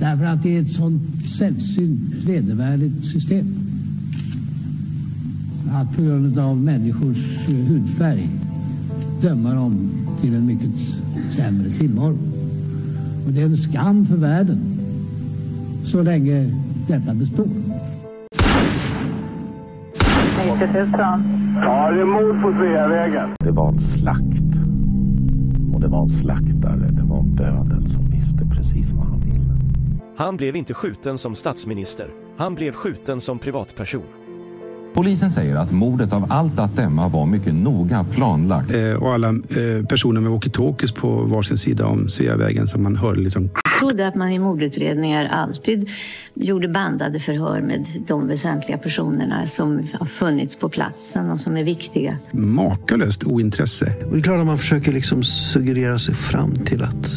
Därför att det är ett sånt sällsynt vedervärdigt system. Att på grund av människors hudfärg döma dem till en mycket sämre tillvaro. Och det är en skam för världen så länge detta består. Ja, det är mord på Sveavägen. Det var en slakt. Och det var en slaktare. Det var en bödel som visste precis vad han ville. Han blev inte skjuten som statsminister. Han blev skjuten som privatperson. Polisen säger att mordet av allt att döma var mycket noga planlagt. Och alla personer med walkie-talkies på varsin sida om Sveavägen som man hörde liksom. Jag trodde att man i mordutredningar alltid gjorde bandade förhör med de väsentliga personerna som har funnits på platsen och som är viktiga. Makalöst ointresse. Och det är klart att man försöker liksom suggerera sig fram till att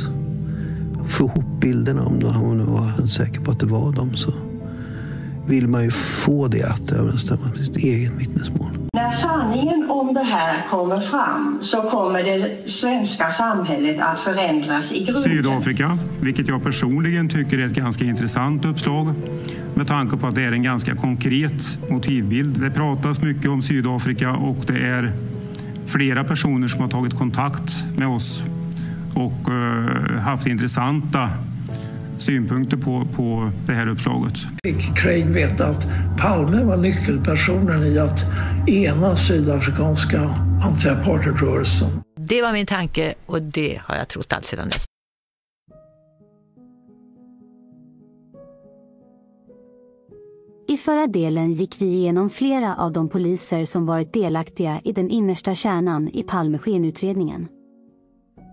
få ihop bilderna om hon var säker på att det var dem, så vill man ju få det att överensstämma med sitt eget vittnesmål. När sanningen om det här kommer fram så kommer det svenska samhället att förändras i grunden. Sydafrika, vilket jag personligen tycker är ett ganska intressant uppslag med tanke på att det är en ganska konkret motivbild. Det pratas mycket om Sydafrika och det är flera personer som har tagit kontakt med oss och haft intressanta synpunkter på det här uppslaget. Fick Craig veta att Palme var nyckelpersonen i att ena sydafrikanska anti-apartheidrörelsen. Det var min tanke och det har jag trott allt sedan dess. I förra delen gick vi igenom flera av de poliser som varit delaktiga i den innersta kärnan i Palme-skenutredningen.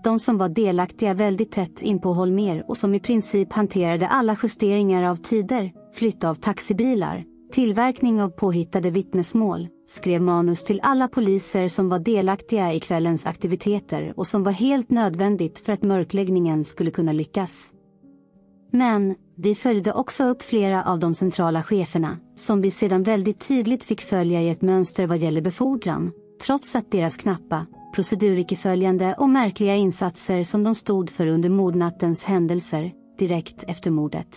De som var delaktiga väldigt tätt in på Holmér och som i princip hanterade alla justeringar av tider, flytt av taxibilar, tillverkning av påhittade vittnesmål, skrev manus till alla poliser som var delaktiga i kvällens aktiviteter och som var helt nödvändigt för att mörkläggningen skulle kunna lyckas. Men vi följde också upp flera av de centrala cheferna, som vi sedan väldigt tydligt fick följa i ett mönster vad gäller befordran, trots att deras knappa, procedurikeföljande och märkliga insatser som de stod för under mordnattens händelser, direkt efter mordet.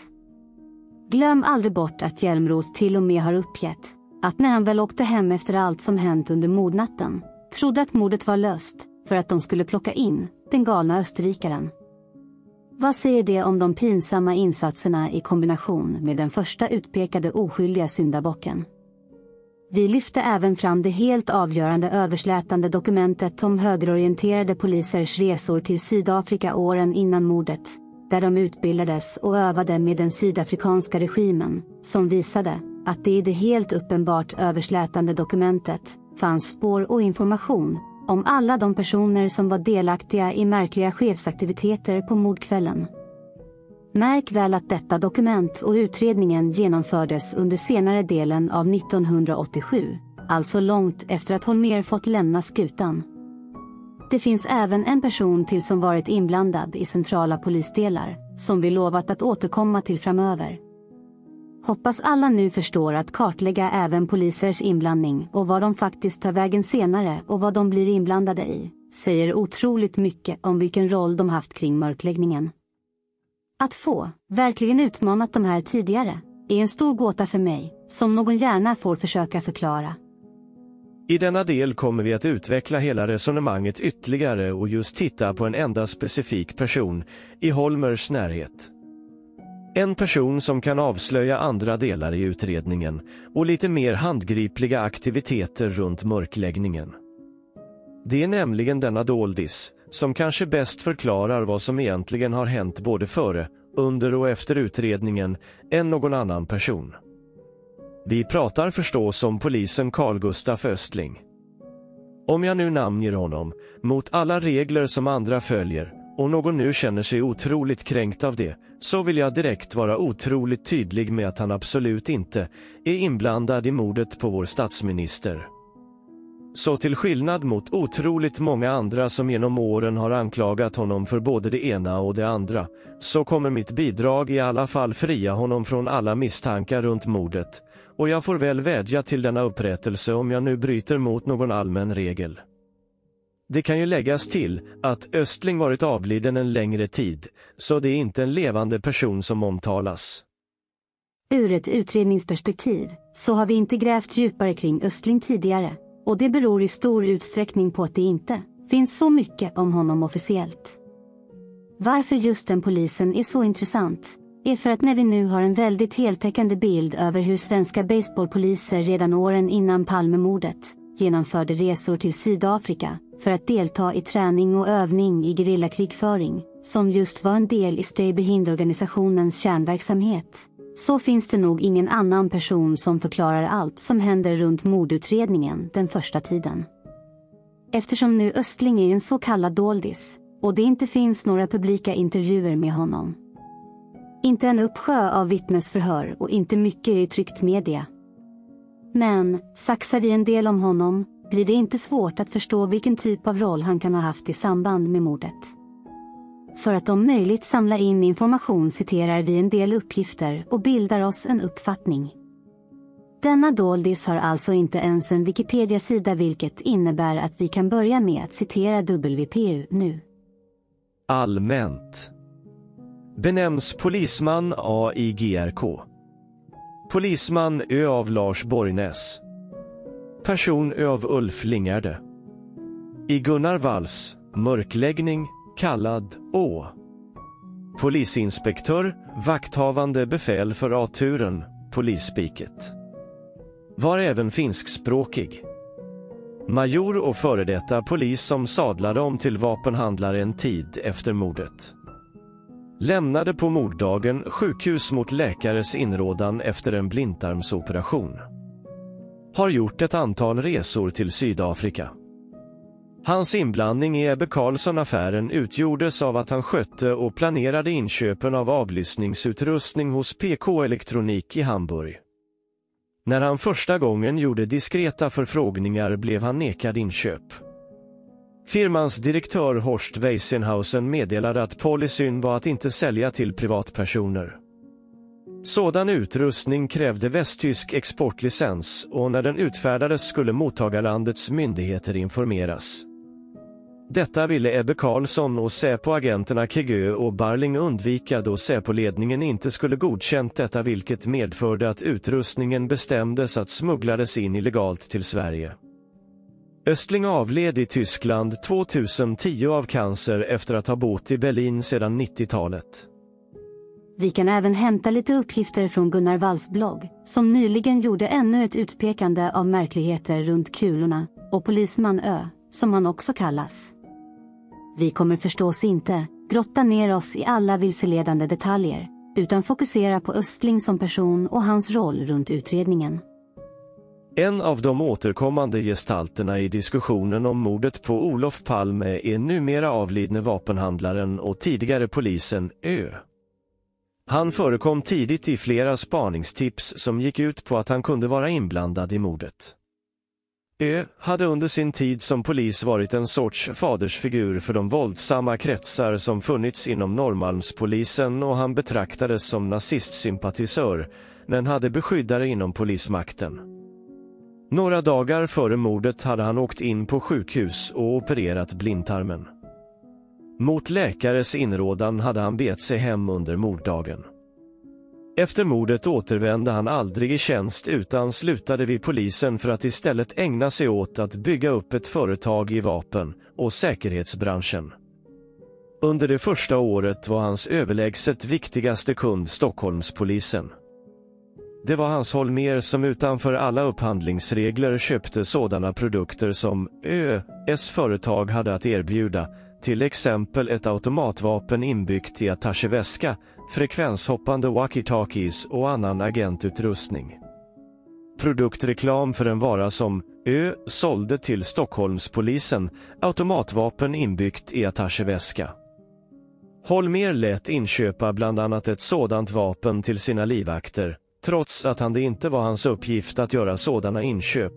Glöm aldrig bort att Hjälmroth till och med har uppgett att när han väl åkte hem efter allt som hänt under mordnatten, trodde att mordet var löst för att de skulle plocka in den galna österrikaren. Vad säger det om de pinsamma insatserna i kombination med den första utpekade oskyldiga syndabocken? Vi lyfte även fram det helt avgörande överslätande dokumentet om högerorienterade polisers resor till Sydafrika åren innan mordet, där de utbildades och övade med den sydafrikanska regimen, som visade att det i det helt uppenbart överslätande dokumentet fanns spår och information om alla de personer som var delaktiga i märkliga chefsaktiviteter på mordkvällen. Märk väl att detta dokument och utredningen genomfördes under senare delen av 1987, alltså långt efter att Holmér fått lämna skutan. Det finns även en person till som varit inblandad i centrala polisdelar, som vi lovat att återkomma till framöver. Hoppas alla nu förstår att kartlägga även polisers inblandning och vad de faktiskt tar vägen senare och vad de blir inblandade i, säger otroligt mycket om vilken roll de haft kring mörkläggningen. Att få verkligen utmanat de här tidigare är en stor gåta för mig, som någon gärna får försöka förklara. I denna del kommer vi att utveckla hela resonemanget ytterligare och just titta på en enda specifik person i Holmers närhet. En person som kan avslöja andra delar i utredningen och lite mer handgripliga aktiviteter runt mörkläggningen. Det är nämligen denna doldis som kanske bäst förklarar vad som egentligen har hänt både före, under och efter utredningen än någon annan person. Vi pratar förstås om polisen Carl Gustaf Östling. Om jag nu namnger honom, mot alla regler som andra följer, och någon nu känner sig otroligt kränkt av det, så vill jag direkt vara otroligt tydlig med att han absolut inte är inblandad i mordet på vår statsminister. Så till skillnad mot otroligt många andra som genom åren har anklagat honom för både det ena och det andra, så kommer mitt bidrag i alla fall fria honom från alla misstankar runt mordet, och jag får väl vädja till denna upprättelse om jag nu bryter mot någon allmän regel. Det kan ju läggas till att Östling varit avliden en längre tid, så det är inte en levande person som omtalas. Ur ett utredningsperspektiv så har vi inte grävt djupare kring Östling tidigare, och det beror i stor utsträckning på att det inte finns så mycket om honom officiellt. Varför just den polisen är så intressant är för att när vi nu har en väldigt heltäckande bild över hur svenska baseballpoliser redan åren innan Palmemordet genomförde resor till Sydafrika för att delta i träning och övning i gerillakrigföring, som just var en del i Stay Behind-organisationens kärnverksamhet, så finns det nog ingen annan person som förklarar allt som händer runt mordutredningen den första tiden. Eftersom nu Östling är en så kallad doldis, och det inte finns några publika intervjuer med honom. Inte en uppsjö av vittnesförhör och inte mycket i tryckt media. Men, saxar vi en del om honom, blir det inte svårt att förstå vilken typ av roll han kan ha haft i samband med mordet. För att om möjligt samla in information citerar vi en del uppgifter och bildar oss en uppfattning. Denna doldis har alltså inte ens en Wikipedia-sida, vilket innebär att vi kan börja med att citera WPU nu. Allmänt. Benämns polisman AIGRK. Polisman Ö av Lars Borgnäs. Person Ö av Ulf Lingärde. I Gunnar Walls, mörkläggning, kallad Å. Polisinspektör, vakthavande befäl för A-turen, polisspiket. Var även finskspråkig. Major och före detta polis som sadlade om till vapenhandlare en tid efter mordet. Lämnade på morddagen sjukhus mot läkares inrådan efter en blindtarmsoperation. Har gjort ett antal resor till Sydafrika. Hans inblandning i Ebbe Carlsson-affären utgjordes av att han skötte och planerade inköpen av avlyssningsutrustning hos PK Elektronik i Hamburg. När han första gången gjorde diskreta förfrågningar blev han nekad inköp. Firmans direktör Horst Weissenhausen meddelade att policyn var att inte sälja till privatpersoner. Sådan utrustning krävde västtysk exportlicens och när den utfärdades skulle mottagarlandets myndigheter informeras. Detta ville Ebbe Carlsson och Säpo-agenterna Kegö och Barling undvika då Säpo-ledningen inte skulle godkänt detta, vilket medförde att utrustningen bestämdes att smugglades in illegalt till Sverige. Östling avled i Tyskland 2010 av cancer efter att ha bott i Berlin sedan 90-talet. Vi kan även hämta lite uppgifter från Gunnar Walls blogg, som nyligen gjorde ännu ett utpekande av märkligheter runt kulorna, och polisman Ö, som han också kallas. Vi kommer förstås inte grotta ner oss i alla vilseledande detaljer, utan fokusera på Östling som person och hans roll runt utredningen. En av de återkommande gestalterna i diskussionen om mordet på Olof Palme är numera avlidne vapenhandlaren och tidigare polisen Ö. Han förekom tidigt i flera spaningstips som gick ut på att han kunde vara inblandad i mordet. Ö hade under sin tid som polis varit en sorts fadersfigur för de våldsamma kretsar som funnits inom Norrmalmspolisen, och han betraktades som nazistsympatisör, men hade beskyddare inom polismakten. Några dagar före mordet hade han åkt in på sjukhus och opererat blindtarmen. Mot läkares inrådan hade han bet sig hem under morddagen. Efter mordet återvände han aldrig i tjänst utan slutade vid polisen för att istället ägna sig åt att bygga upp ett företag i vapen- och säkerhetsbranschen. Under det första året var hans överlägset viktigaste kund Stockholmspolisen. Det var Hans Holmér som utanför alla upphandlingsregler köpte sådana produkter som ÖS företag hade att erbjuda, till exempel ett automatvapen inbyggt i attachéväska, frekvenshoppande walkie-talkies och annan agentutrustning. Produktreklam för en vara som Ö sålde till Stockholmspolisen, automatvapen inbyggt i attachéväska. Holmér lät inköpa bland annat ett sådant vapen till sina livvakter, trots att det inte var hans uppgift att göra sådana inköp,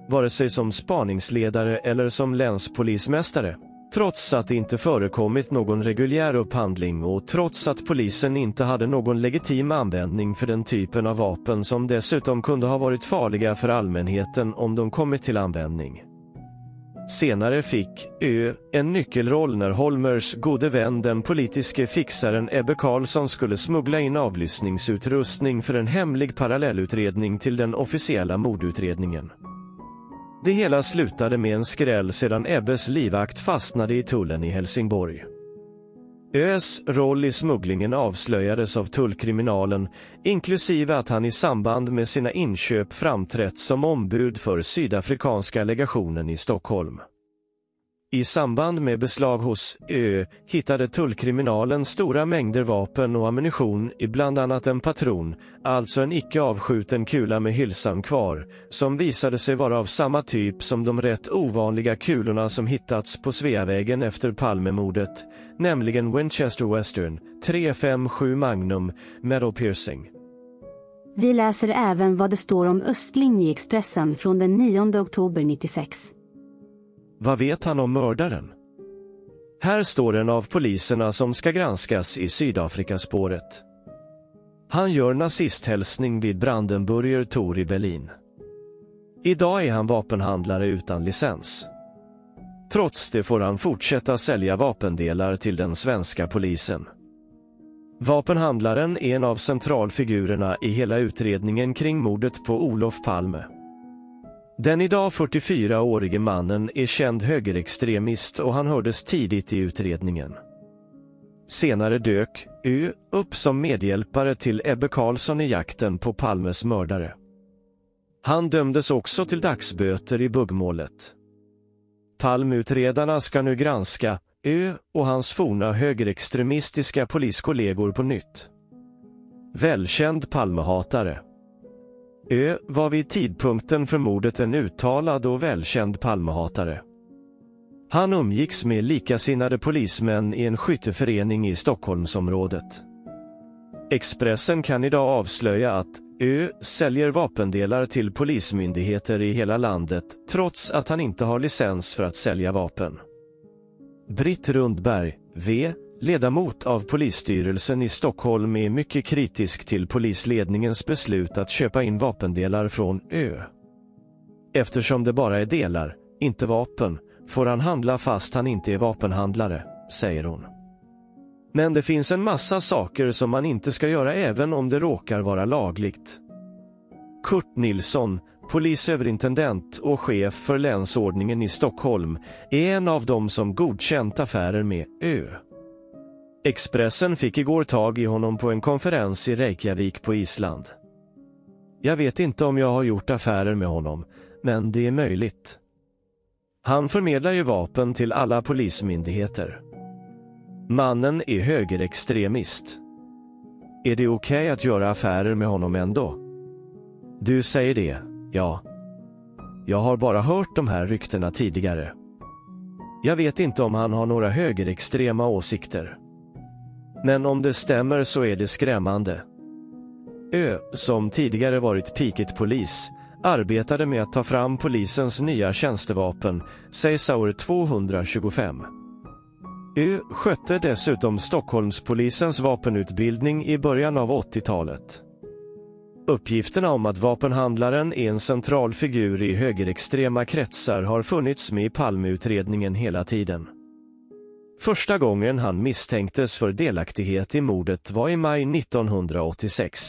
vare sig som spaningsledare eller som länspolismästare. Trots att det inte förekommit någon reguljär upphandling och trots att polisen inte hade någon legitim användning för den typen av vapen, som dessutom kunde ha varit farliga för allmänheten om de kommit till användning. Senare fick Ö en nyckelroll när Holmers gode vän, den politiske fixaren Ebbe Carlsson, skulle smuggla in avlyssningsutrustning för en hemlig parallellutredning till den officiella mordutredningen. Det hela slutade med en skräll sedan Ebbes livvakt fastnade i tullen i Helsingborg. Ös roll i smugglingen avslöjades av tullkriminalen, inklusive att han i samband med sina inköp framträtt som ombud för sydafrikanska legationen i Stockholm. I samband med beslag hos Ö hittade tullkriminalen stora mängder vapen och ammunition i bland annat en patron, alltså en icke avskjuten kula med hylsan kvar, som visade sig vara av samma typ som de rätt ovanliga kulorna som hittats på Sveavägen efter Palmemordet, nämligen Winchester Western 357 Magnum Metal Piercing. Vi läser även vad det står om Östlinjeexpressen från den 9 oktober 96. Vad vet han om mördaren? Här står en av poliserna som ska granskas i Sydafrikaspåret. Han gör nazisthälsning vid Brandenburger Tor i Berlin. Idag är han vapenhandlare utan licens. Trots det får han fortsätta sälja vapendelar till den svenska polisen. Vapenhandlaren är en av centralfigurerna i hela utredningen kring mordet på Olof Palme. Den idag 44-årige mannen är känd högerextremist och han hördes tidigt i utredningen. Senare dök Ö upp som medhjälpare till Ebbe Carlsson i jakten på Palmes mördare. Han dömdes också till dagsböter i buggmålet. Palmeutredarna ska nu granska Ö och hans forna högerextremistiska poliskollegor på nytt. Välkänd Palmehatare. Ö var vid tidpunkten för mordet en uttalad och välkänd Palmehatare. Han umgicks med likasinnade polismän i en skytteförening i Stockholmsområdet. Expressen kan idag avslöja att Ö säljer vapendelar till polismyndigheter i hela landet trots att han inte har licens för att sälja vapen. Britt Rundberg, V, ledamot av polisstyrelsen i Stockholm, är mycket kritisk till polisledningens beslut att köpa in vapendelar från Ö. Eftersom det bara är delar, inte vapen, får han handla fast han inte är vapenhandlare, säger hon. Men det finns en massa saker som man inte ska göra även om det råkar vara lagligt. Kurt Nilsson, polisöverintendent och chef för länsordningen i Stockholm, är en av dem som godkänt affärer med Ö. Expressen fick igår tag i honom på en konferens i Reykjavik på Island. Jag vet inte om jag har gjort affärer med honom, men det är möjligt. Han förmedlar ju vapen till alla polismyndigheter. Mannen är högerextremist. Är det okej att göra affärer med honom ändå? Du säger det, ja. Jag har bara hört de här ryktena tidigare. Jag vet inte om han har några högerextrema åsikter. Men om det stämmer så är det skrämmande. Ö, som tidigare varit piketpolis, arbetade med att ta fram polisens nya tjänstevapen, Sauer 225. Ö skötte dessutom Stockholmspolisens vapenutbildning i början av 80-talet. Uppgifterna om att vapenhandlaren är en central figur i högerextrema kretsar har funnits med i Palmeutredningen hela tiden. Första gången han misstänktes för delaktighet i mordet var i maj 1986.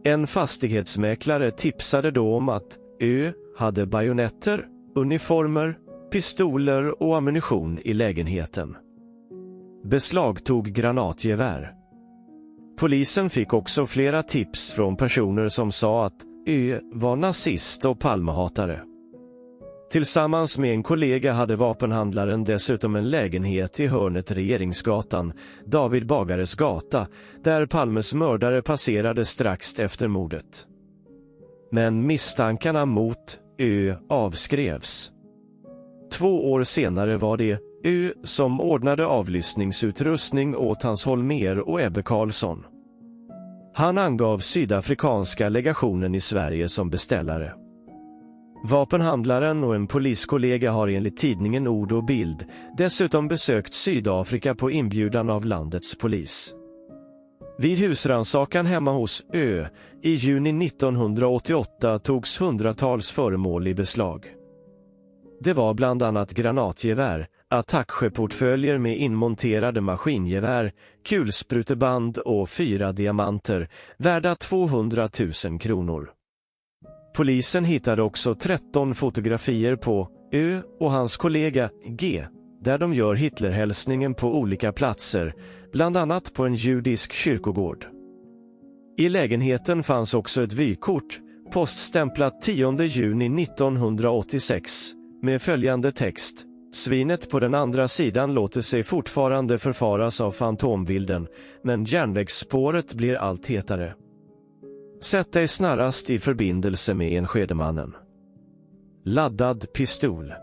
En fastighetsmäklare tipsade då om att Ö hade bajonetter, uniformer, pistoler och ammunition i lägenheten. Beslagtog granatgevär. Polisen fick också flera tips från personer som sa att Ö var nazist och Palmehatare. Tillsammans med en kollega hade vapenhandlaren dessutom en lägenhet i hörnet Regeringsgatan, David Bagares gata, där Palmes mördare passerade strax efter mordet. Men misstankarna mot Ö avskrevs. 2 år senare var det Ö som ordnade avlyssningsutrustning åt Hans Holmér och Ebbe Carlsson. Han angav sydafrikanska legationen i Sverige som beställare. Vapenhandlaren och en poliskollega har enligt tidningen Ord och Bild dessutom besökt Sydafrika på inbjudan av landets polis. Vid husrannsakan hemma hos Ö i juni 1988 togs hundratals föremål i beslag. Det var bland annat granatgevär, attacksjöportföljer med inmonterade maskingevär, kulspruteband och 4 diamanter, värda 200 000 kronor. Polisen hittade också 13 fotografier på Ö och hans kollega G, där de gör Hitlerhälsningen på olika platser, bland annat på en judisk kyrkogård. I lägenheten fanns också ett vykort, poststämplat 10 juni 1986, med följande text: Svinet på den andra sidan låter sig fortfarande förfaras av fantombilden, men järnvägsspåret blir allt hetare. Sätt dig snarast i förbindelse med Enskedemannen. Laddad pistol.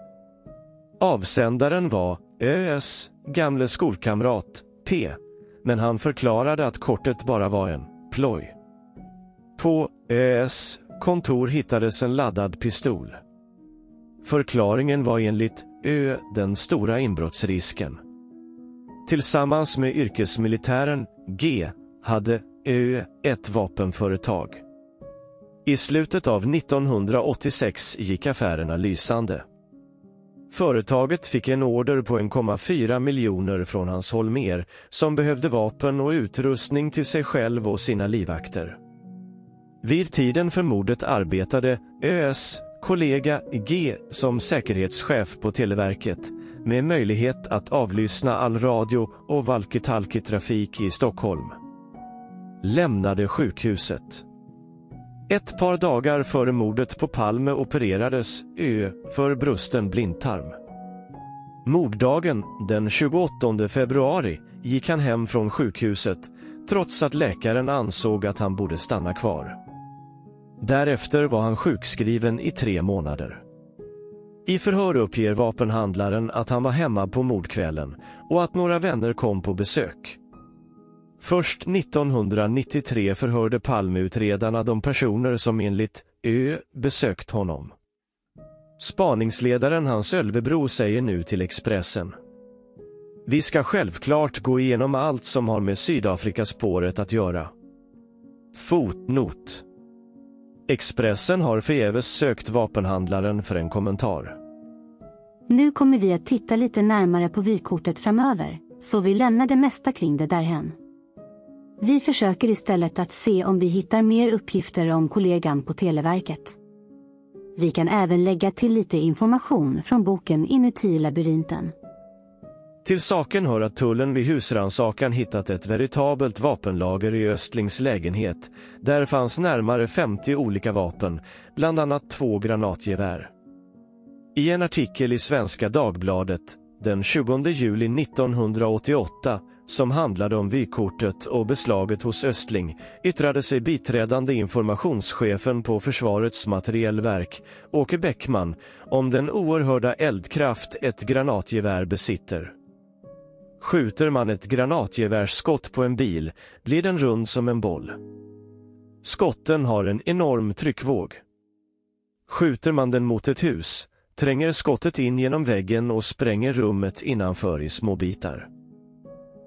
Avsändaren var ÖS gamle skolkamrat P, men han förklarade att kortet bara var en ploj. På ÖS kontor hittades en laddad pistol. Förklaringen var enligt Ö den stora inbrottsrisken. Tillsammans med yrkesmilitären G hade Ö ett vapenföretag. I slutet av 1986 gick affärerna lysande. Företaget fick en order på 1,4 miljoner från Hans Holmér, som behövde vapen och utrustning till sig själv och sina livvakter. Vid tiden för mordet arbetade ÖS kollega G som säkerhetschef på Televerket, med möjlighet att avlyssna all radio och walkie-talkie-trafik i Stockholm. Lämnade sjukhuset. Ett par dagar före mordet på Palme opererades Ö för brusten blindtarm. Morddagen, den 28 februari, gick han hem från sjukhuset, trots att läkaren ansåg att han borde stanna kvar. Därefter var han sjukskriven i 3 månader. I förhör uppger vapenhandlaren att han var hemma på mordkvällen och att några vänner kom på besök. Först 1993 förhörde Palmeutredarna de personer som enligt Ö besökt honom. Spaningsledaren Hans Ölvebro säger nu till Expressen: Vi ska självklart gå igenom allt som har med Sydafrikaspåret att göra. Fotnot. Expressen har förgäves sökt vapenhandlaren för en kommentar. Nu kommer vi att titta lite närmare på vykortet framöver, så vi lämnar det mesta kring det därhen. Vi försöker istället att se om vi hittar mer uppgifter om kollegan på Televerket. Vi kan även lägga till lite information från boken Inuti labyrinten. Till saken hör att tullen vid husrannsakan hittat ett veritabelt vapenlager i Östlings lägenhet. Där fanns närmare 50 olika vapen, bland annat 2 granatgevär. I en artikel i Svenska Dagbladet den 20 juli 1988 som handlade om vykortet och beslaget hos Östling yttrade sig biträdande informationschefen på Försvarets materielverk, Åke Bäckman, om den oerhörda eldkraft ett granatgevär besitter. Skjuter man ett granatgevärsskott på en bil blir den rund som en boll. Skotten har en enorm tryckvåg. Skjuter man den mot ett hus tränger skottet in genom väggen och spränger rummet innanför i små bitar.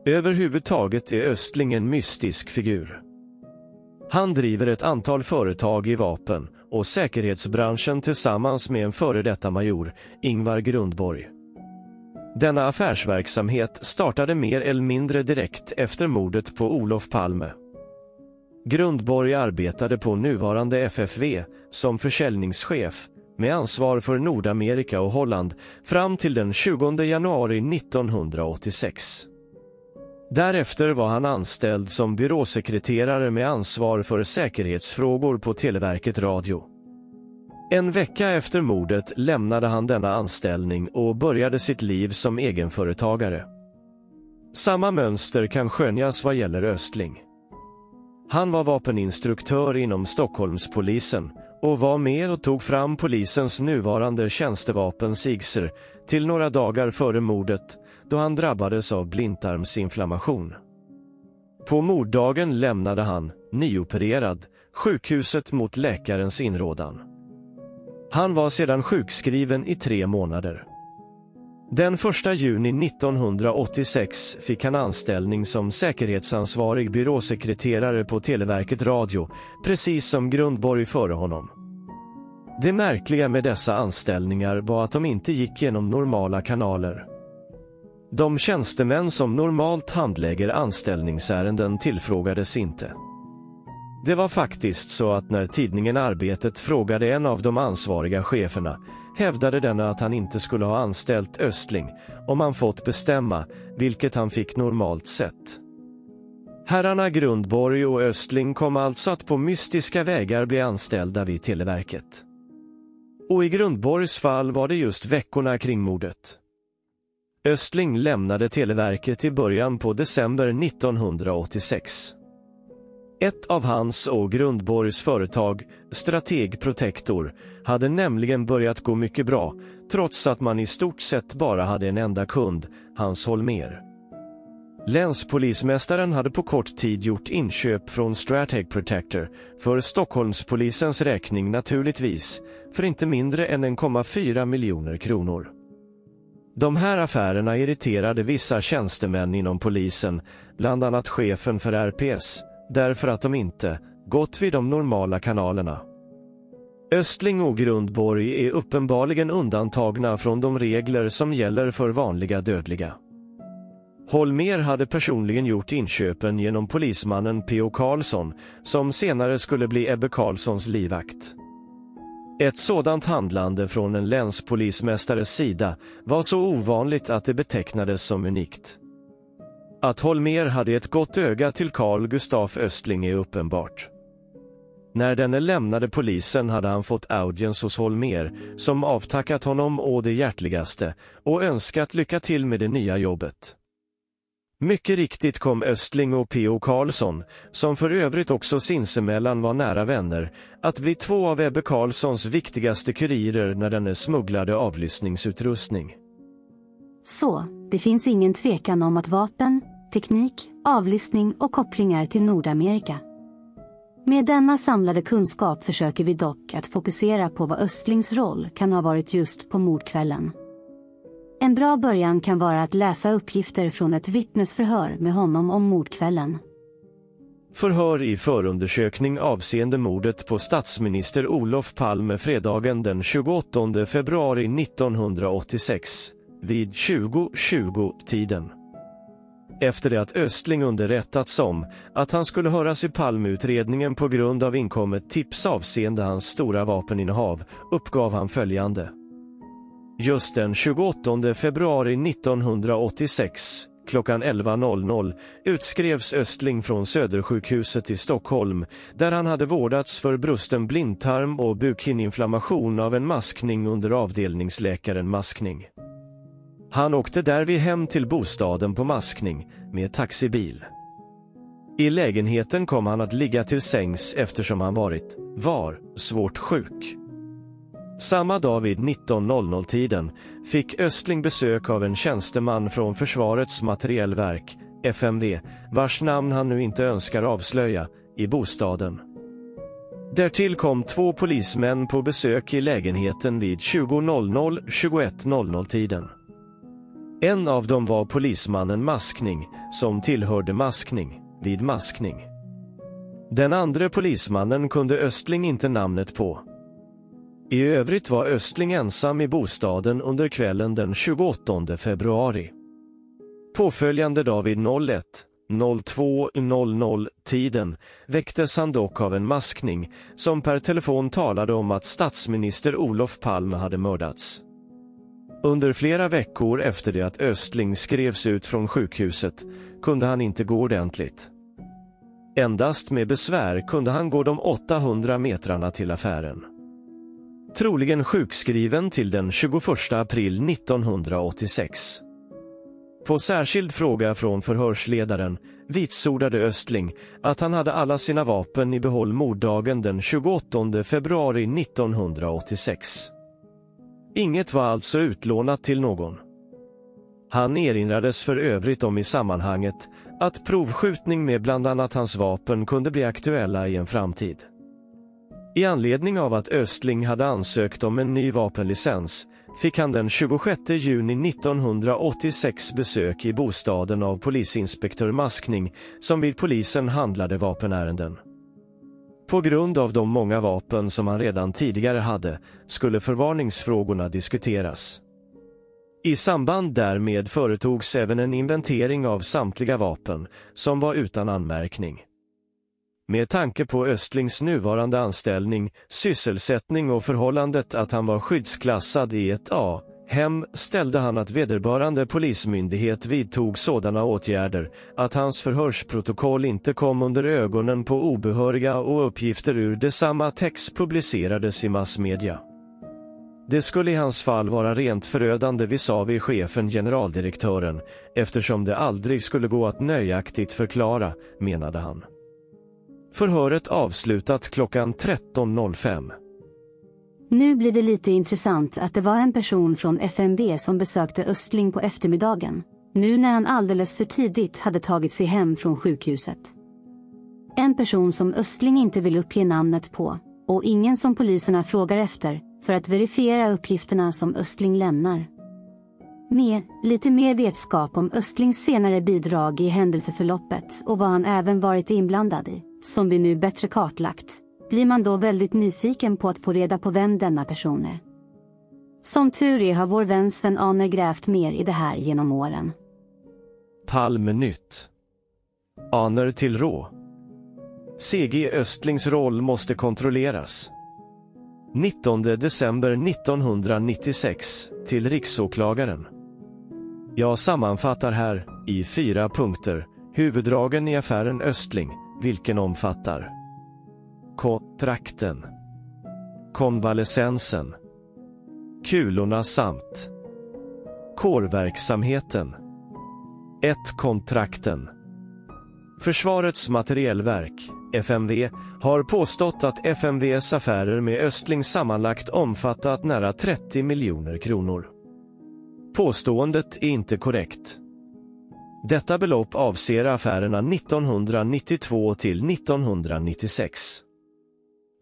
Överhuvudtaget är Östling en mystisk figur. Han driver ett antal företag i vapen- och säkerhetsbranschen tillsammans med en före detta major, Ingvar Grundborg. Denna affärsverksamhet startade mer eller mindre direkt efter mordet på Olof Palme. Grundborg arbetade på nuvarande FFV som försäljningschef med ansvar för Nordamerika och Holland fram till den 20 januari 1986. Därefter var han anställd som byråsekreterare med ansvar för säkerhetsfrågor på Televerket Radio. En vecka efter mordet lämnade han denna anställning och började sitt liv som egenföretagare. Samma mönster kan skönjas vad gäller Östling. Han var vapeninstruktör inom Stockholmspolisen och var med och tog fram polisens nuvarande tjänstevapen Sigser till några dagar före mordet, då han drabbades av blindtarmsinflammation. På morddagen lämnade han, nyopererad, sjukhuset mot läkarens inrådan. Han var sedan sjukskriven i 3 månader. Den 1 juni 1986 fick han anställning som säkerhetsansvarig byråsekreterare på Televerket Radio, precis som Grundborg före honom. Det märkliga med dessa anställningar var att de inte gick genom normala kanaler. De tjänstemän som normalt handlägger anställningsärenden tillfrågades inte. Det var faktiskt så att när tidningen Arbetet frågade en av de ansvariga cheferna, hävdade denne att han inte skulle ha anställt Östling om han fått bestämma, vilket han fick normalt sett. Herrarna Grundborg och Östling kom alltså att på mystiska vägar bli anställda vid Televerket. Och i Grundborgs fall var det just veckorna kring mordet. Östling lämnade Televerket i början på december 1986. Ett av hans och Grundborgs företag, Strateg Protector, hade nämligen börjat gå mycket bra, trots att man i stort sett bara hade en enda kund, Hans Holmér. Länspolismästaren hade på kort tid gjort inköp från Strateg Protector, för Stockholmspolisens räkning naturligtvis, för inte mindre än 1,4 miljoner kronor. De här affärerna irriterade vissa tjänstemän inom polisen, bland annat chefen för RPS, därför att de inte gått vid de normala kanalerna. Östling och Grundborg är uppenbarligen undantagna från de regler som gäller för vanliga dödliga. Holmér hade personligen gjort inköpen genom polismannen P.O. Karlsson, som senare skulle bli Ebbe Karlssons livvakt. Ett sådant handlande från en länspolismästares sida var så ovanligt att det betecknades som unikt. Att Holmér hade ett gott öga till Carl Gustaf Östling är uppenbart. När denne lämnade polisen hade han fått audiens hos Holmér, som avtackat honom å det hjärtligaste och önskat lycka till med det nya jobbet. Mycket riktigt kom Östling och P.O. Karlsson, som för övrigt också sinsemellan var nära vänner, att bli två av Ebbe Karlssons viktigaste kurirer när denne smugglade avlyssningsutrustning. Så, det finns ingen tvekan om att vapen, teknik, avlyssning och kopplingar till Nordamerika. Med denna samlade kunskap försöker vi dock att fokusera på vad Östlings roll kan ha varit just på mordkvällen. En bra början kan vara att läsa uppgifter från ett vittnesförhör med honom om mordkvällen. Förhör i förundersökning avseende mordet på statsminister Olof Palme fredagen den 28 februari 1986 vid 20:20-tiden. Efter det att Östling underrättats om att han skulle höras i Palmeutredningen på grund av inkommet tips avseende hans stora vapeninnehav, uppgav han följande. Just den 28 februari 1986, klockan 11:00, utskrevs Östling från Södersjukhuset i Stockholm, där han hade vårdats för brusten blindtarm och bukhinneinflammation av en maskning under avdelningsläkaren maskning. Han åkte därvid hem till bostaden på maskning med taxibil. I lägenheten kom han att ligga till sängs eftersom han var svårt sjuk. Samma dag vid 19:00-tiden fick Östling besök av en tjänsteman från Försvarets materielverk, FMV, vars namn han nu inte önskar avslöja, i bostaden. Därtill kom 2 polismän på besök i lägenheten vid 20:00-21:00-tiden. En av dem var polismannen Maskning, som tillhörde Maskning, vid Maskning. Den andra polismannen kunde Östling inte namnet på. I övrigt var Östling ensam i bostaden under kvällen den 28 februari. Påföljande dag vid 01:02:00-tiden väcktes han dock av en Maskning som per telefon talade om att statsminister Olof Palme hade mördats. Under flera veckor efter det att Östling skrevs ut från sjukhuset kunde han inte gå ordentligt. Endast med besvär kunde han gå de 800 metrarna till affären. Troligen sjukskriven till den 21 april 1986. På särskild fråga från förhörsledaren vitsordade Östling att han hade alla sina vapen i behåll morddagen den 28 februari 1986. Inget var alltså utlånat till någon. Han erinrades för övrigt om i sammanhanget att provskjutning med bland annat hans vapen kunde bli aktuella i en framtid. I anledning av att Östling hade ansökt om en ny vapenlicens fick han den 26 juni 1986 besök i bostaden av polisinspektör Maskning, som vid polisen handlade vapenärenden. På grund av de många vapen som han redan tidigare hade skulle förvarningsfrågorna diskuteras. I samband därmed företogs även en inventering av samtliga vapen som var utan anmärkning. Med tanke på Östlings nuvarande anställning, sysselsättning och förhållandet att han var skyddsklassad i ett A-hem ställde han att vederbörande polismyndighet vidtog sådana åtgärder att hans förhörsprotokoll inte kom under ögonen på obehöriga och uppgifter ur detsamma text publicerades i massmedia. Det skulle i hans fall vara rent förödande visavi chefen generaldirektören eftersom det aldrig skulle gå att nöjaktigt förklara, menade han. Förhöret avslutat klockan 13.05. Nu blir det lite intressant att det var en person från FMV som besökte Östling på eftermiddagen, nu när han alldeles för tidigt hade tagit sig hem från sjukhuset. En person som Östling inte vill uppge namnet på, och ingen som poliserna frågar efter, för att verifiera uppgifterna som Östling lämnar. Med lite mer vetskap om Östlings senare bidrag i händelseförloppet och vad han även varit inblandad i, som vi nu bättre kartlagt, blir man då väldigt nyfiken på att få reda på vem denna person är. Som tur är har vår vän Sven Aner grävt mer i det här genom åren. Palme-nytt. Aner till rå. C.G. Östlings roll måste kontrolleras. 19 december 1996 till riksåklagaren. Jag sammanfattar här, i 4 punkter, huvuddragen i affären Östling, vilken omfattar kontrakten, konvalescensen, kulorna samt kårverksamheten. 1. Kontrakten. Försvarets materielverk, FMV, har påstått att FMVs affärer med Östling sammanlagt omfattat nära 30 miljoner kronor. Påståendet är inte korrekt. Detta belopp avser affärerna 1992 till 1996.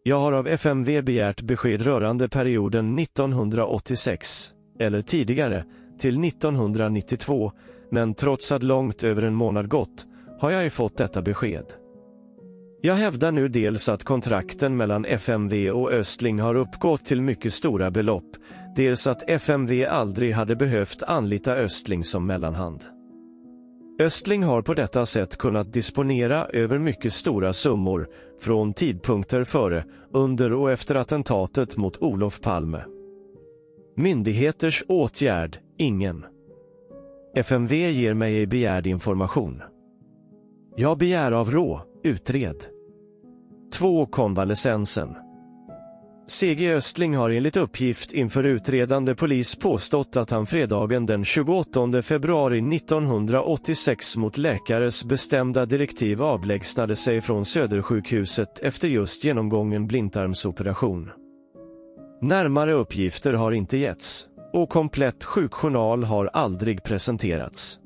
Jag har av FMV begärt besked rörande perioden 1986, eller tidigare, till 1992, men trots att långt över en månad gått, har jag ju fått detta besked. Jag hävdar nu dels att kontrakten mellan FMV och Östling har uppgått till mycket stora belopp, dels att FMV aldrig hade behövt anlita Östling som mellanhand. Östling har på detta sätt kunnat disponera över mycket stora summor från tidpunkter före, under och efter attentatet mot Olof Palme. Myndigheters åtgärd, ingen. FMV ger mig i begärd information. Jag begär av rå, utred. 2. Konvalescensen. C.G. Östling har enligt uppgift inför utredande polis påstått att han fredagen den 28 februari 1986 mot läkares bestämda direktiv avlägsnade sig från Södersjukhuset efter just genomgången blindtarmsoperation. Närmare uppgifter har inte getts, och komplett sjukjournal har aldrig presenterats.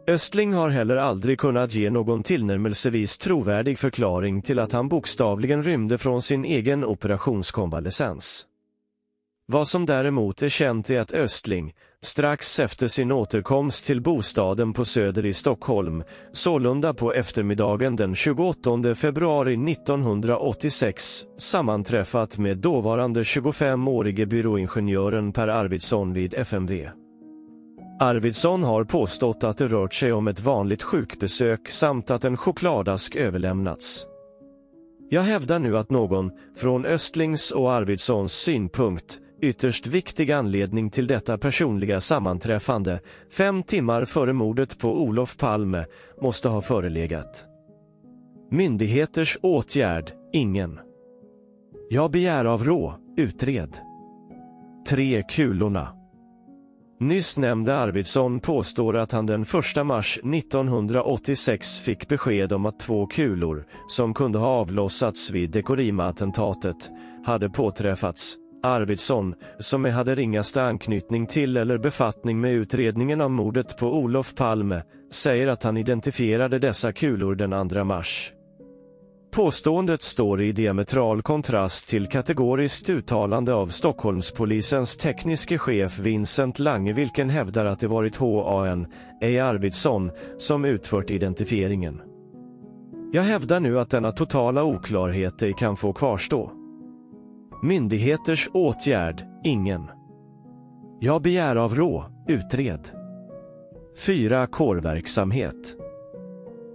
Östling har heller aldrig kunnat ge någon tillnärmelsevis trovärdig förklaring till att han bokstavligen rymde från sin egen operationskonvalescens. Vad som däremot är känt är att Östling, strax efter sin återkomst till bostaden på Söder i Stockholm, sålunda på eftermiddagen den 28 februari 1986, sammanträffat med dåvarande 25-årige byråingenjören Per Arvidsson vid FMV. Arvidsson har påstått att det rört sig om ett vanligt sjukbesök samt att en chokladask överlämnats. Jag hävdar nu att någon, från Östlings och Arvidssons synpunkt, ytterst viktig anledning till detta personliga sammanträffande, 5 timmar före mordet på Olof Palme, måste ha förelegat. Myndigheters åtgärd, ingen. Jag begär av rå, utred. 3. Kulorna. Nyss nämnde Arvidsson påstår att han den 1 mars 1986 fick besked om att 2 kulor, som kunde ha avlossats vid Dekorima-attentatet, hade påträffats. Arvidsson, som hade ringaste anknytning till eller befattning med utredningen av mordet på Olof Palme, säger att han identifierade dessa kulor den 2 mars. Påståendet står i diametral kontrast till kategoriskt uttalande av Stockholmspolisens tekniske chef Vincent Lange, vilken hävdar att det varit HAN, ej Arvidsson, som utfört identifieringen. Jag hävdar nu att denna totala oklarhet ej kan få kvarstå. Myndigheters åtgärd, ingen. Jag begär av rå, utred. 4. Kårverksamhet.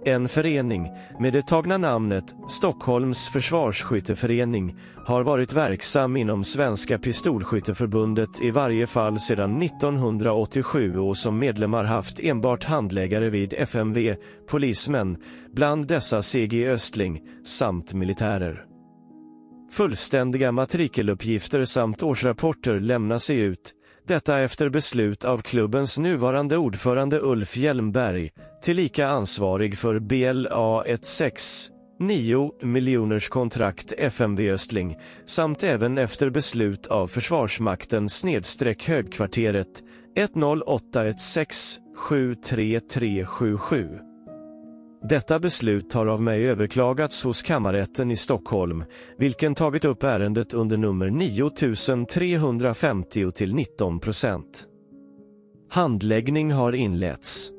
En förening med det tagna namnet Stockholms försvarsskytteförening har varit verksam inom Svenska pistolskytteförbundet i varje fall sedan 1987 och som medlemmar haft enbart handläggare vid FMV, polismän, bland dessa C.G. Östling, samt militärer. Fullständiga matrikeluppgifter samt årsrapporter lämnas ut, detta efter beslut av klubbens nuvarande ordförande Ulf Hjelmberg, tillika ansvarig för BLA 169 miljoners kontrakt FMV Östling, samt även efter beslut av Försvarsmakten /högkvarteret 10816733377. Detta beslut har av mig överklagats hos kammarrätten i Stockholm, vilken tagit upp ärendet under nummer 9350 till 19%. Handläggning har inletts.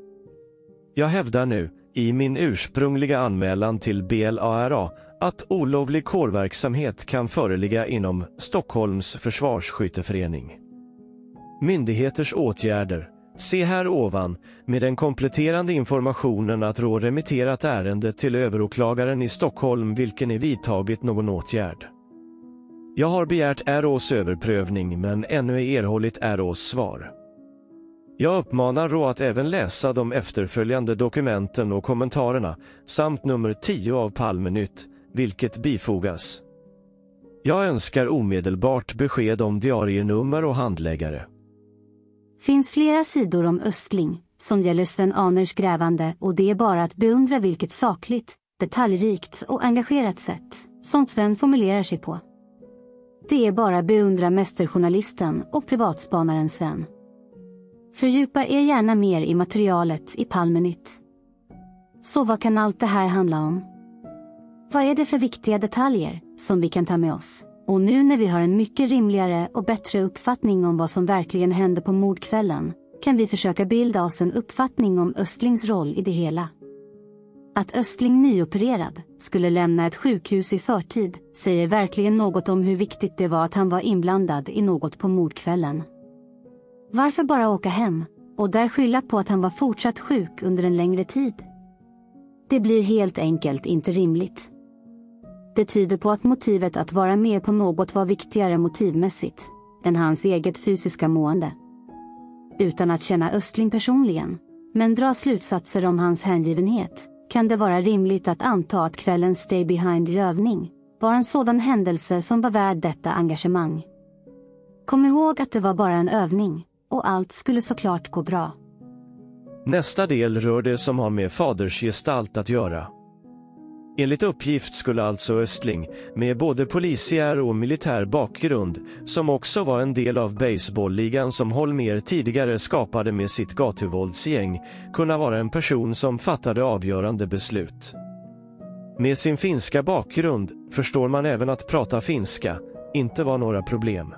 Jag hävdar nu, i min ursprungliga anmälan till BLARA, att olovlig kårverksamhet kan föreligga inom Stockholms försvarsskytteförening. Myndigheters åtgärder. Se här ovan, med den kompletterande informationen att rå remitterat ärendet till överåklagaren i Stockholm vilken är vidtagit någon åtgärd. Jag har begärt RÅs överprövning men ännu ej erhållit RÅs svar. Jag uppmanar rå att även läsa de efterföljande dokumenten och kommentarerna samt nummer 10 av Palmenytt, vilket bifogas. Jag önskar omedelbart besked om diarienummer och handläggare. Finns flera sidor om Östling som gäller Sven Ahners grävande och det är bara att beundra vilket sakligt, detaljrikt och engagerat sätt som Sven formulerar sig på. Det är bara beundra mästerjournalisten och privatspanaren Sven. Fördjupa er gärna mer i materialet i Palmenytt. Så vad kan allt det här handla om? Vad är det för viktiga detaljer som vi kan ta med oss? Och nu när vi har en mycket rimligare och bättre uppfattning om vad som verkligen hände på mordkvällen, kan vi försöka bilda oss en uppfattning om Östlings roll i det hela. Att Östling nyopererad skulle lämna ett sjukhus i förtid säger verkligen något om hur viktigt det var att han var inblandad i något på mordkvällen. Varför bara åka hem och där skylla på att han var fortsatt sjuk under en längre tid? Det blir helt enkelt inte rimligt. Det tyder på att motivet att vara med på något var viktigare motivmässigt än hans eget fysiska mående. Utan att känna Östling personligen, men dra slutsatser om hans hängivenhet, kan det vara rimligt att anta att kvällens stay behind-övning var en sådan händelse som var värd detta engagemang. Kom ihåg att det var bara en övning, och allt skulle såklart gå bra. Nästa del rör det som har med fadersgestalt att göra. Enligt uppgift skulle alltså Östling, med både polisiär och militär bakgrund, som också var en del av baseballligan som Holmér tidigare skapade med sitt gatuvåldsgäng, kunna vara en person som fattade avgörande beslut. Med sin finska bakgrund förstår man även att prata finska inte var några problem.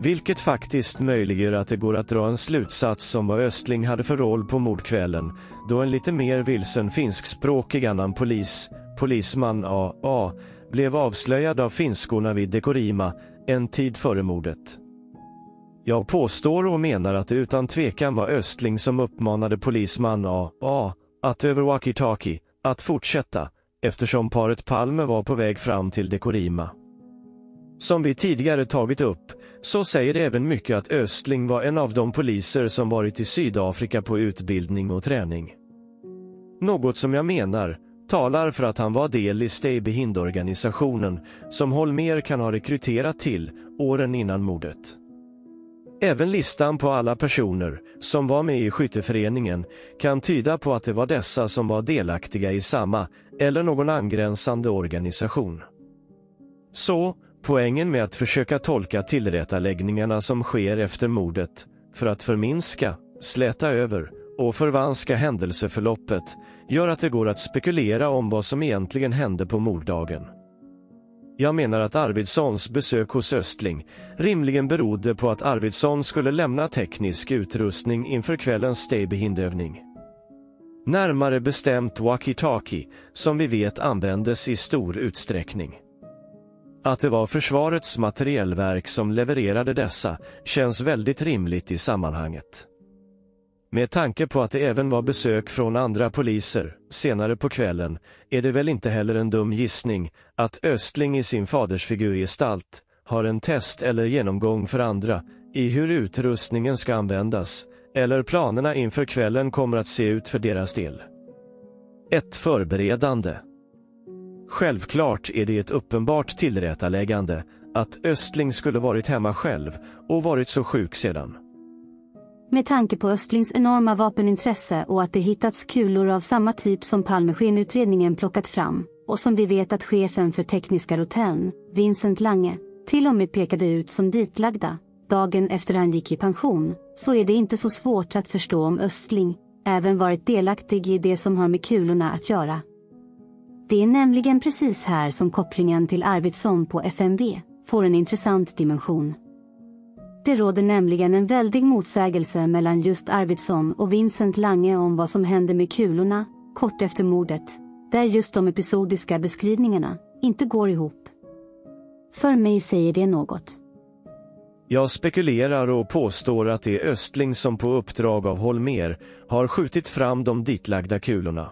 Vilket faktiskt möjliggör att det går att dra en slutsats om vad Östling hade för roll på mordkvällen, då en lite mer vilsen finskspråkig annan polisman A.A. blev avslöjad av finskorna vid Dekorima en tid före mordet. Jag påstår och menar att det utan tvekan var Östling som uppmanade polisman A.A. att över walkie-talkie att fortsätta, eftersom paret Palme var på väg fram till Dekorima. Som vi tidigare tagit upp, så säger det även mycket att Östling var en av de poliser som varit i Sydafrika på utbildning och träning. Något som jag menar talar för att han var del i Stay Behind-organisationen som Holmér kan ha rekryterat till åren innan mordet. Även listan på alla personer som var med i skytteföreningen kan tyda på att det var dessa som var delaktiga i samma eller någon angränsande organisation. Så, poängen med att försöka tolka tillrättaläggningarna som sker efter mordet för att förminska, släta över och förvanska händelseförloppet gör att det går att spekulera om vad som egentligen hände på morddagen. Jag menar att Arvidssons besök hos Östling rimligen berodde på att Arvidsson skulle lämna teknisk utrustning inför kvällens Stay Behind-övning. Närmare bestämt walkie-talkie, som vi vet användes i stor utsträckning. Att det var Försvarets materielverk som levererade dessa känns väldigt rimligt i sammanhanget. Med tanke på att det även var besök från andra poliser senare på kvällen är det väl inte heller en dum gissning att Östling i sin fadersfigurgestalt har en test eller genomgång för andra i hur utrustningen ska användas eller planerna inför kvällen kommer att se ut för deras del. Ett förberedande. Självklart är det ett uppenbart tillrättaläggande att Östling skulle varit hemma själv och varit så sjuk sedan. Med tanke på Östlings enorma vapenintresse och att det hittats kulor av samma typ som Palmeskenutredningen plockat fram, och som vi vet att chefen för tekniska roteln, Vincent Lange, till och med pekade ut som ditlagda, dagen efter han gick i pension, så är det inte så svårt att förstå om Östling även varit delaktig i det som har med kulorna att göra. Det är nämligen precis här som kopplingen till Arvidsson på FMV får en intressant dimension. Det råder nämligen en väldig motsägelse mellan just Arvidsson och Vincent Lange om vad som hände med kulorna kort efter mordet, där just de episodiska beskrivningarna inte går ihop. För mig säger det något. Jag spekulerar och påstår att det är Östling som på uppdrag av Holmér har skjutit fram de ditlagda kulorna.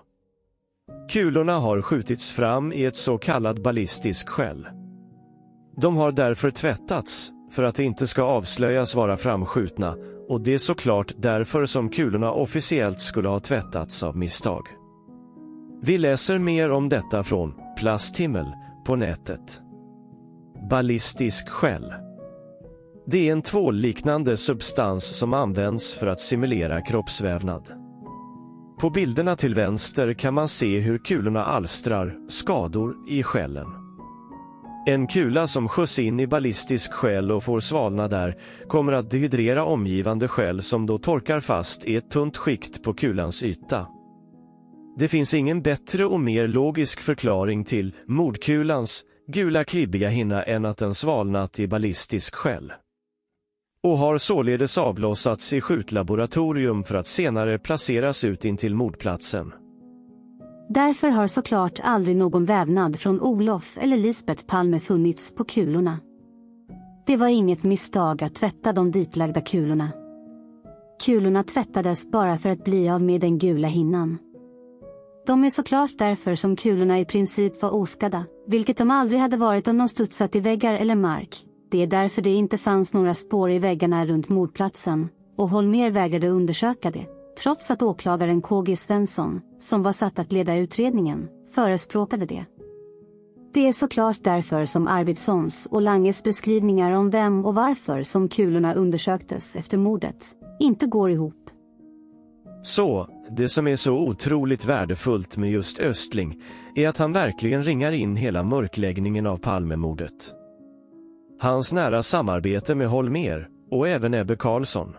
Kulorna har skjutits fram i ett så kallat ballistisk skäll. De har därför tvättats för att det inte ska avslöjas vara framskjutna, och det är såklart därför som kulorna officiellt skulle ha tvättats av misstag. Vi läser mer om detta från Plasthimmel på nätet. Ballistisk skäll. Det är en tvålliknande substans som används för att simulera kroppsvävnad. På bilderna till vänster kan man se hur kulorna alstrar skador i skällen. En kula som skjuts in i ballistisk skäll och får svalna där kommer att dehydrera omgivande skäll som då torkar fast i ett tunt skikt på kulans yta. Det finns ingen bättre och mer logisk förklaring till mordkulans gula klibbiga hinna än att den svalnat i ballistisk skäll. Och har således avlossats i skjutlaboratorium för att senare placeras ut intill mordplatsen. Därför har såklart aldrig någon vävnad från Olof eller Lisbeth Palme funnits på kulorna. Det var inget misstag att tvätta de ditlagda kulorna. Kulorna tvättades bara för att bli av med den gula hinnan. De är såklart därför som kulorna i princip var oskadda, vilket de aldrig hade varit om de studsat i väggar eller mark. Det är därför det inte fanns några spår i väggarna runt mordplatsen, och Holmér vägrade undersöka det, trots att åklagaren KG Svensson, som var satt att leda utredningen, förespråkade det. Det är såklart därför som Arvidssons och Langes beskrivningar om vem och varför som kulorna undersöktes efter mordet inte går ihop. Så, det som är så otroligt värdefullt med just Östling är att han verkligen ringar in hela mörkläggningen av Palmemordet. Hans nära samarbete med Holmér och även Ebbe Carlsson.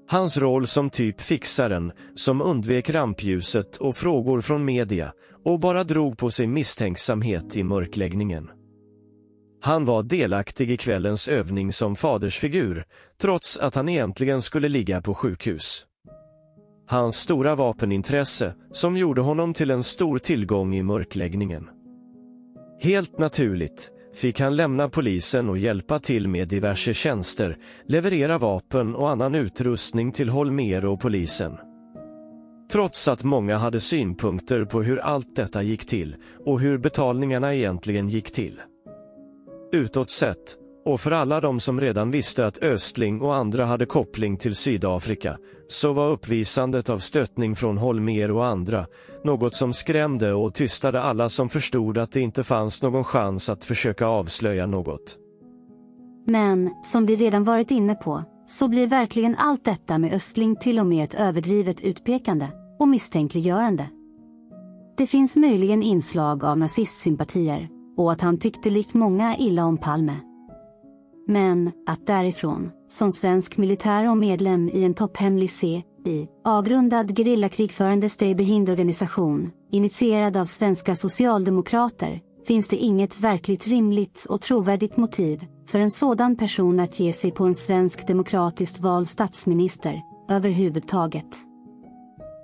Hans roll som typ fixaren som undvek rampljuset och frågor från media och bara drog på sig misstänksamhet i mörkläggningen. Han var delaktig i kvällens övning som fadersfigur, trots att han egentligen skulle ligga på sjukhus. Hans stora vapenintresse som gjorde honom till en stor tillgång i mörkläggningen. Helt naturligt fick han lämna polisen och hjälpa till med diverse tjänster, leverera vapen och annan utrustning till Holmér och polisen. Trots att många hade synpunkter på hur allt detta gick till och hur betalningarna egentligen gick till. Utåt sett, och för alla de som redan visste att Östling och andra hade koppling till Sydafrika, så var uppvisandet av stöttning från Holmér och andra något som skrämde och tystade alla som förstod att det inte fanns någon chans att försöka avslöja något. Men, som vi redan varit inne på, så blir verkligen allt detta med Östling till och med ett överdrivet utpekande och misstänkliggörande. Det finns möjligen inslag av nazistsympatier och att han tyckte likt många illa om Palme. Men att därifrån, som svensk militär och medlem i en topphemlig CIA-grundad gerillakrigförande Steiberhind-organisation, initierad av svenska socialdemokrater, finns det inget verkligt rimligt och trovärdigt motiv för en sådan person att ge sig på en svensk demokratiskt vald statsminister överhuvudtaget.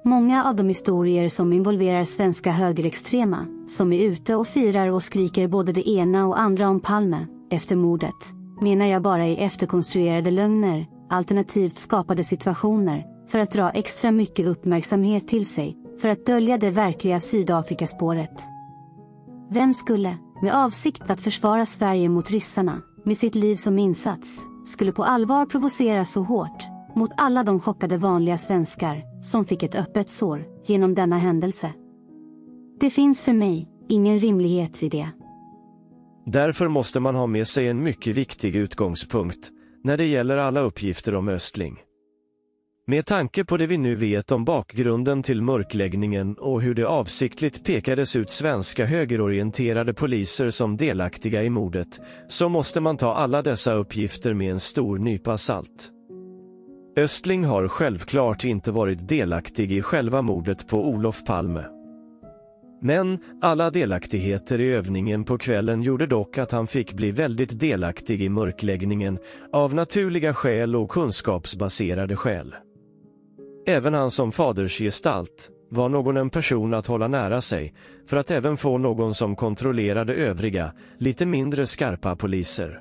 Många av de historier som involverar svenska högerextrema, som är ute och firar och skriker både det ena och andra om Palme, efter mordet, menar jag bara är efterkonstruerade lögner, alternativt skapade situationer, för att dra extra mycket uppmärksamhet till sig, för att dölja det verkliga Sydafrikaspåret. Vem skulle, med avsikt att försvara Sverige mot ryssarna, med sitt liv som insats, skulle på allvar provocera så hårt, mot alla de chockade vanliga svenskar, som fick ett öppet sår, genom denna händelse? Det finns för mig ingen rimlighet i det. Därför måste man ha med sig en mycket viktig utgångspunkt, när det gäller alla uppgifter om Östling. Med tanke på det vi nu vet om bakgrunden till mörkläggningen och hur det avsiktligt pekades ut svenska högerorienterade poliser som delaktiga i mordet, så måste man ta alla dessa uppgifter med en stor nypa salt. Östling har självklart inte varit delaktig i själva mordet på Olof Palme. Men alla delaktigheter i övningen på kvällen gjorde dock att han fick bli väldigt delaktig i mörkläggningen, av naturliga skäl och kunskapsbaserade skäl. Även han som fadersgestalt var någon en person att hålla nära sig, för att även få någon som kontrollerade övriga, lite mindre skarpa poliser.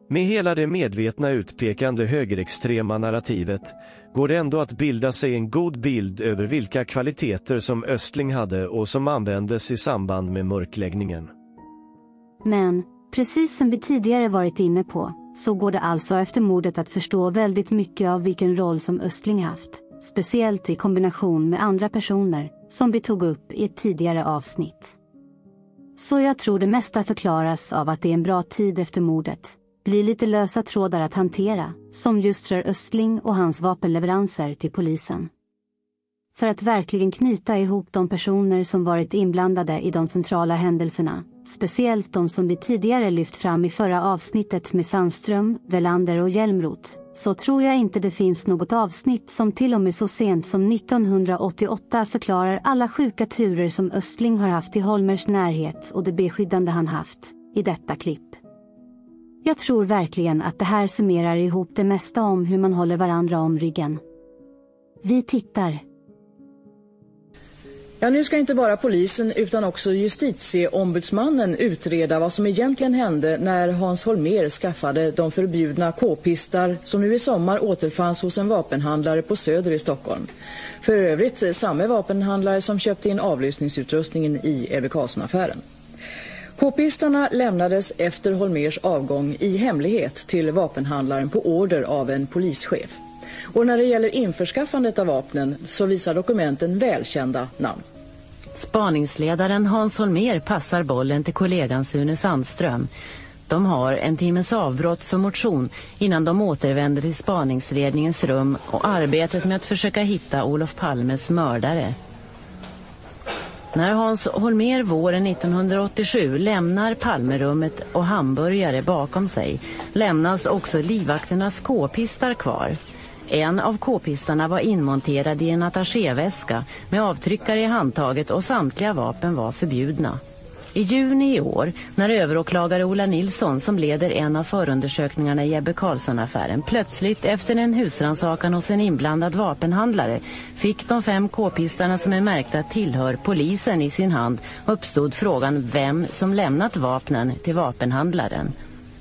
Med hela det medvetna utpekande högerextrema narrativet går det ändå att bilda sig en god bild över vilka kvaliteter som Östling hade och som användes i samband med mörkläggningen. Men, precis som vi tidigare varit inne på, så går det alltså efter mordet att förstå väldigt mycket av vilken roll som Östling haft, speciellt i kombination med andra personer, som vi tog upp i ett tidigare avsnitt. Så jag tror det mesta förklaras av att det är en bra tid efter mordet, blir lite lösa trådar att hantera, som just rör Östling och hans vapenleveranser till polisen. För att verkligen knyta ihop de personer som varit inblandade i de centrala händelserna, speciellt de som vi tidigare lyft fram i förra avsnittet med Sandström, Welander och Hjälmroth, så tror jag inte det finns något avsnitt som till och med så sent som 1988 förklarar alla sjuka turer som Östling har haft i Holmers närhet och det beskyddande han haft, i detta klipp. Jag tror verkligen att det här summerar ihop det mesta om hur man håller varandra om ryggen. Vi tittar. Ja, nu ska inte bara polisen utan också justitieombudsmannen utreda vad som egentligen hände när Hans Holmér skaffade de förbjudna k-pistar som nu i sommar återfanns hos en vapenhandlare på Söder i Stockholm. För övrigt samma vapenhandlare som köpte in avlyssningsutrustningen i Ebbe Carlsson-affären. K-pistarna lämnades efter Holmérs avgång i hemlighet till vapenhandlaren på order av en polischef. Och när det gäller införskaffandet av vapnen så visar dokumenten välkända namn. Spaningsledaren Hans Holmér passar bollen till kollegan Sune Sandström. De har en timmes avbrott för motion innan de återvänder till spaningsledningens rum och arbetet med att försöka hitta Olof Palmes mördare. När Hans Holmér våren 1987 lämnar Palmerummet och hamburgare bakom sig lämnas också livvakternas k-pistar kvar. En av k-pistarna var inmonterad i en attachéväska med avtryckare i handtaget och samtliga vapen var förbjudna. I juni i år, när överåklagare Ola Nilsson som leder en av förundersökningarna i Ebbe Carlsson-affären plötsligt efter en husrannsakan hos en inblandad vapenhandlare fick de 5 k-pistarna som är märkta tillhör polisen i sin hand uppstod frågan vem som lämnat vapnen till vapenhandlaren.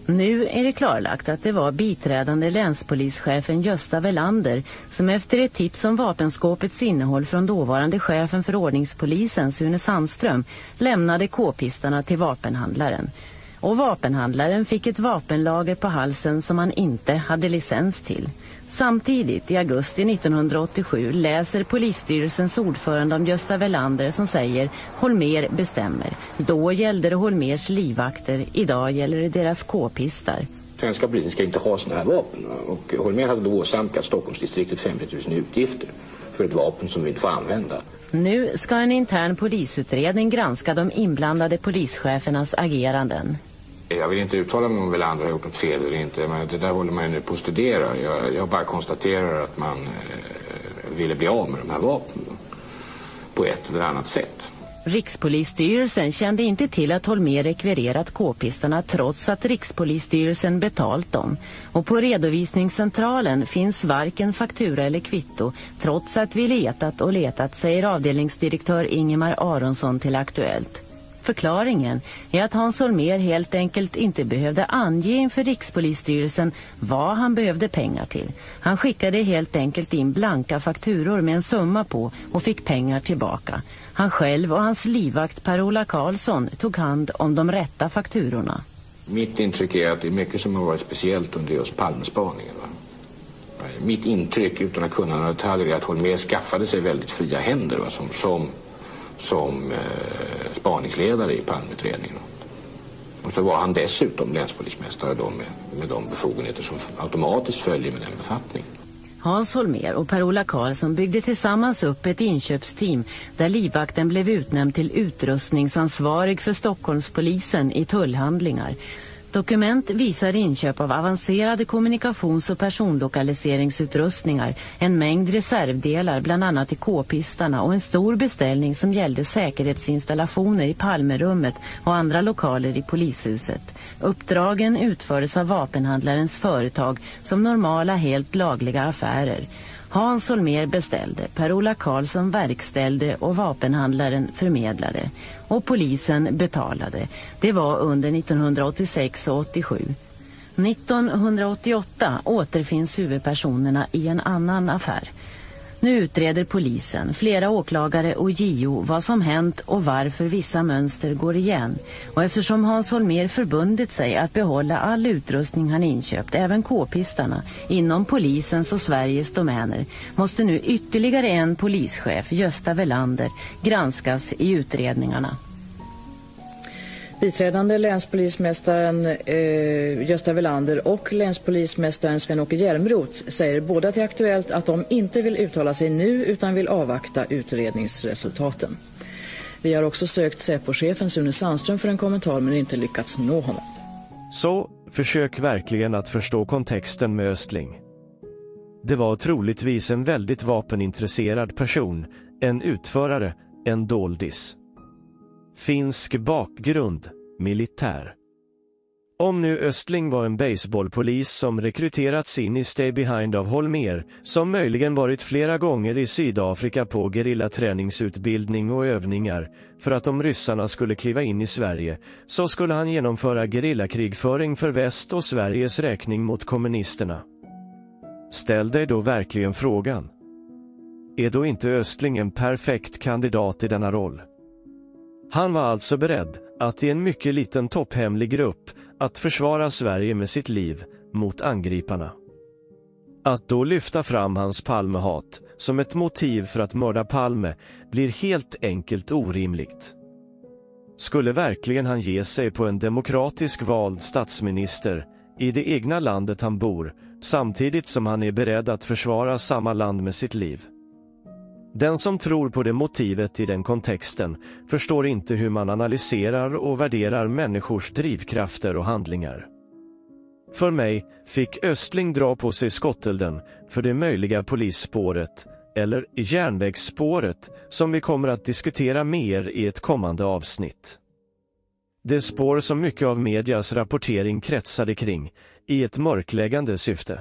Nu är det klarlagt att det var biträdande länspolischefen Gösta Welander som efter ett tips om vapenskåpets innehåll från dåvarande chefen för ordningspolisen Sune Sandström lämnade k-pistarna till vapenhandlaren. Och vapenhandlaren fick ett vapenlager på halsen som han inte hade licens till. Samtidigt i augusti 1987 läser polisstyrelsens ordförande om Gösta Welander som säger Holmér bestämmer. Då gällde det Holmers livvakter, idag gäller det deras k-pistar. Svenska polisen ska inte ha sådana här vapen och Holmér hade då åsamkat Stockholmsdistriktet 50 000 utgifter för ett vapen som vi inte får använda. Nu ska en intern polisutredning granska de inblandade polischefernas ageranden. Jag vill inte uttala mig om Welander har gjort något fel eller inte, men det där håller man nu på att studera. Jag bara konstaterar att man ville bli av med de här vapnen på ett eller annat sätt. Rikspolisstyrelsen kände inte till att Holmér rekvirerat k-pistarna trots att Rikspolisstyrelsen betalt dem. Och på redovisningscentralen finns varken faktura eller kvitto trots att vi letat och letat, säger avdelningsdirektör Ingemar Aronsson till Aktuellt. Förklaringen är att Hans Holmér helt enkelt inte behövde ange inför Rikspolisstyrelsen vad han behövde pengar till. Han skickade helt enkelt in blanka fakturor med en summa på och fick pengar tillbaka. Han själv och hans livvakt Per-Ola Karlsson tog hand om de rätta fakturorna. Mitt intryck är att det är mycket som har varit speciellt under just Palmespaningen. Mitt intryck, utan att kunna några detaljer, är att Holmér skaffade sig väldigt fria händer som spaningsledare i Palmeutredningen. Och så var han dessutom länspolismästare då med de befogenheter som automatiskt följer med den befattningen. Hans Holmér och Per-Ola Karlsson byggde tillsammans upp ett inköpsteam där livvakten blev utnämnd till utrustningsansvarig för Stockholmspolisen i tullhandlingar. Dokument visar inköp av avancerade kommunikations- och personlokaliseringsutrustningar, en mängd reservdelar bland annat i k-pistarna och en stor beställning som gällde säkerhetsinstallationer i Palmerummet och andra lokaler i polishuset. Uppdragen utfördes av vapenhandlarens företag som normala helt lagliga affärer. Hans Holmér beställde, Per-Ola Karlsson verkställde och vapenhandlaren förmedlade. Och polisen betalade. Det var under 1986 och 87. 1988 återfinns huvudpersonerna i en annan affär. Nu utreder polisen, flera åklagare och JO vad som hänt och varför vissa mönster går igen. Och eftersom Hans Holmér förbundit sig att behålla all utrustning han inköpt, även k-pistarna, inom polisens och Sveriges domäner, måste nu ytterligare en polischef, Gösta Welander, granskas i utredningarna. Biträdande länspolismästaren Gösta Welander och länspolismästaren Sven-Åke Hjälmroth säger båda till Aktuellt att de inte vill uttala sig nu utan vill avvakta utredningsresultaten. Vi har också sökt Säpo-chefen Sune Sandström för en kommentar men inte lyckats nå honom. Så, försök verkligen att förstå kontexten med Östling. Det var troligtvis en väldigt vapenintresserad person, en utförare, en doldis. Finsk bakgrund, militär. Om nu Östling var en baseballpolis som rekryterats in i Stay Behind av Holmér, som möjligen varit flera gånger i Sydafrika på gerillaträningsutbildning och övningar för att om ryssarna skulle kliva in i Sverige, så skulle han genomföra gerillakrigföring för väst och Sveriges räkning mot kommunisterna. Ställ dig då verkligen frågan. Är då inte Östling en perfekt kandidat i denna roll? Han var alltså beredd att i en mycket liten topphemlig grupp att försvara Sverige med sitt liv mot angriparna. Att då lyfta fram hans Palmehat som ett motiv för att mörda Palme blir helt enkelt orimligt. Skulle verkligen han ge sig på en demokratisk vald statsminister i det egna landet han bor, samtidigt som han är beredd att försvara samma land med sitt liv? Den som tror på det motivet i den kontexten förstår inte hur man analyserar och värderar människors drivkrafter och handlingar. För mig fick Östling dra på sig skottelden för det möjliga polisspåret, eller järnvägsspåret, som vi kommer att diskutera mer i ett kommande avsnitt. Det spår som mycket av medias rapportering kretsade kring, i ett mörkläggande syfte.